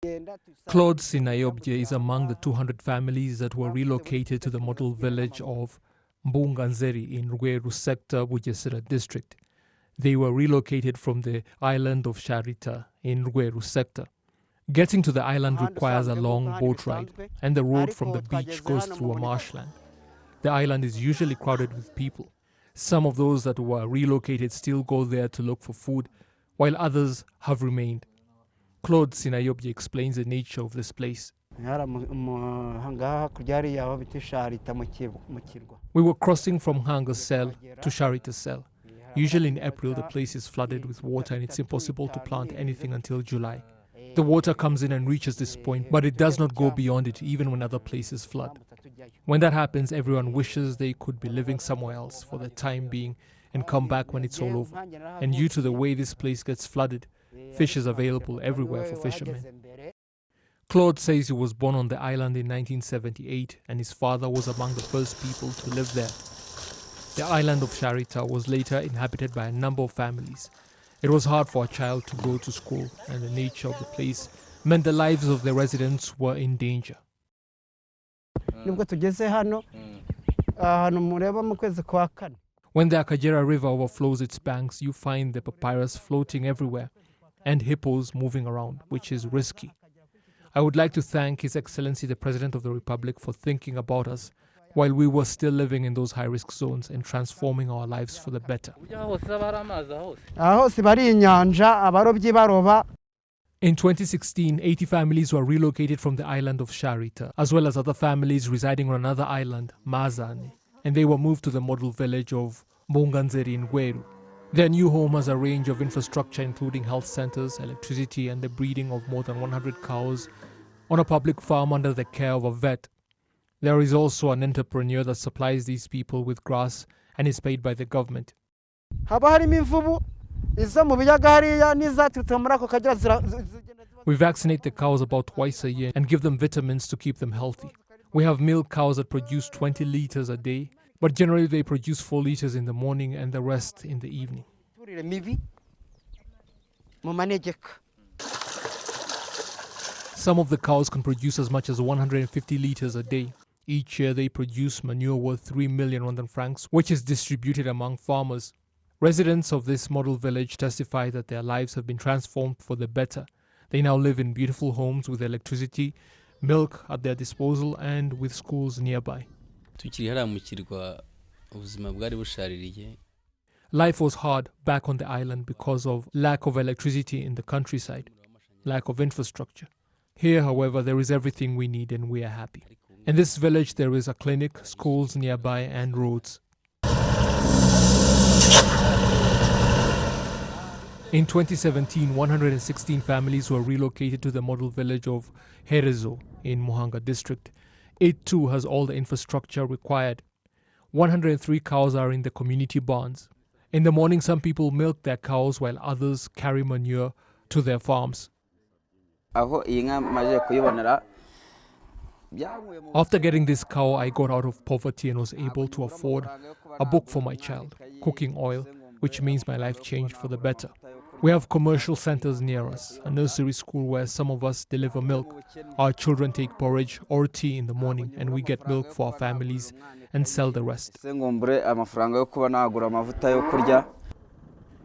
Claude Sinayobye is among the 200 families that were relocated to the model village of Mbunganzeri in Rweru sector, Bugesera district. They were relocated from the island of Sharita in Rweru sector. Getting to the island requires a long boat ride, and the road from the beach goes through a marshland. The island is usually crowded with people. Some of those that were relocated still go there to look for food, while others have remained. Claude Sinayobye explains the nature of this place. We were crossing from Hangasel to Sharitasel. Usually in April, the place is flooded with water and it's impossible to plant anything until July. The water comes in and reaches this point, but it does not go beyond it even when other places flood. When that happens, everyone wishes they could be living somewhere else for the time being and come back when it's all over. And due to the way this place gets flooded, fish is available everywhere for fishermen. Claude says he was born on the island in 1978 and his father was among the first people to live there. The island of Sharita was later inhabited by a number of families. It was hard for a child to go to school, and the nature of the place meant the lives of the residents were in danger. When the Akagera River overflows its banks, you find the papyrus floating everywhere and hippos moving around, which is risky. I would like to thank His Excellency the President of the Republic for thinking about us while we were still living in those high-risk zones and transforming our lives for the better. In 2016, 80 families were relocated from the island of Sharita, as well as other families residing on another island, Mazane, and they were moved to the model village of Mbunganzeri in Rweru. Their new home has a range of infrastructure including health centers, electricity, and the breeding of more than 100 cows on a public farm under the care of a vet. There is also an entrepreneur that supplies these people with grass and is paid by the government. We vaccinate the cows about twice a year and give them vitamins to keep them healthy. We have milk cows that produce 20 liters a day, but generally they produce 4 liters in the morning and the rest in the evening. Some of the cows can produce as much as 150 liters a day. Each year they produce manure worth 3 million Rwandan francs, which is distributed among farmers. Residents of this model village testify that their lives have been transformed for the better. They now live in beautiful homes with electricity, milk at their disposal, and with schools nearby. Life was hard back on the island because of lack of electricity in the countryside, lack of infrastructure. Here, however, there is everything we need and we are happy. In this village, there is a clinic, schools nearby, and roads. In 2017, 116 families were relocated to the model village of Herezo in Muhanga district. It too has all the infrastructure required. 103 cows are in the community barns. In the morning, some people milk their cows while others carry manure to their farms. After getting this cow, I got out of poverty and was able to afford a book for my child, cooking oil, which means my life changed for the better. We have commercial centers near us, a nursery school where some of us deliver milk. Our children take porridge or tea in the morning and we get milk for our families and sell the rest. In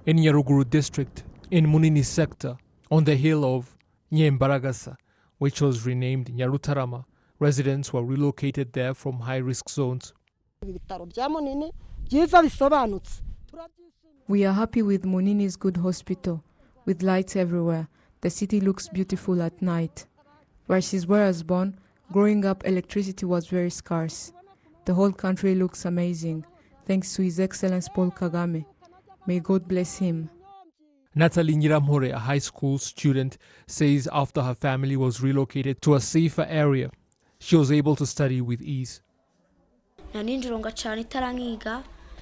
Nyaruguru district, in Munini sector, on the hill of Nyembaragasa, which was renamed Nyarutarama, residents were relocated there from high-risk zones. We are happy with Munini's good hospital, with lights everywhere. The city looks beautiful at night. Where I was born, growing up, electricity was very scarce. The whole country looks amazing, thanks to His Excellency Paul Kagame. May God bless him. Natalie Nyiramhore, a high school student, says after her family was relocated to a safer area, she was able to study with ease.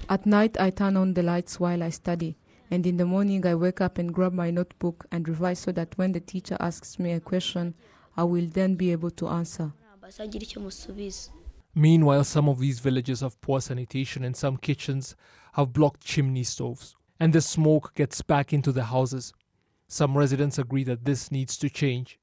At night, I turn on the lights while I study, and in the morning I wake up and grab my notebook and revise so that when the teacher asks me a question, I will then be able to answer. Meanwhile, some of these villages have poor sanitation and some kitchens have blocked chimney stoves, and the smoke gets back into the houses. Some residents agree that this needs to change.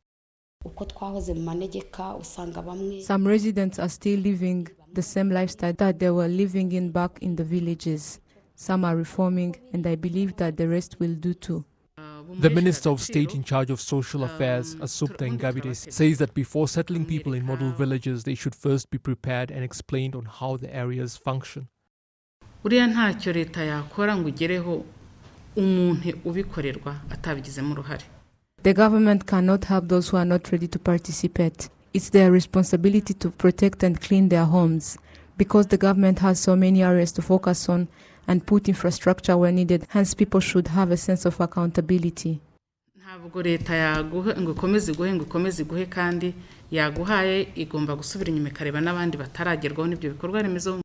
Some residents are still living the same lifestyle that they were living in back in the villages. Some are reforming, and I believe that the rest will do too. The Minister of State in charge of Social Affairs, Asupta Ingabire, says that before settling people in model villages, they should first be prepared and explained on how the areas function. Uriya ntacyo leta yakora ngo ugereho umuntu ubikorerwa atabigizemo uruhare. The government cannot help those who are not ready to participate. It's their responsibility to protect and clean their homes, because the government has so many areas to focus on and put infrastructure where needed. Hence, people should have a sense of accountability. Ntabwo leta yaguha ngo ikomeze guhe kandi yaguhaye igomba gusubira inyuma ikareba n'abandi bataragerwaho n'ibyo bikorwa remezo.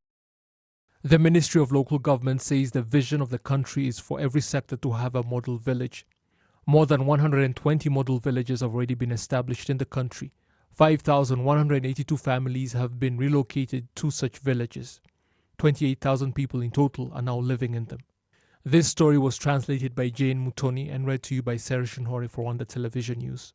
The Ministry of Local Government says the vision of the country is for every sector to have a model village. More than 120 model villages have already been established in the country. 5,182 families have been relocated to such villages. 28,000 people in total are now living in them. This story was translated by Jane Mutoni and read to you by Sarah Shinhori for Rwanda Television News.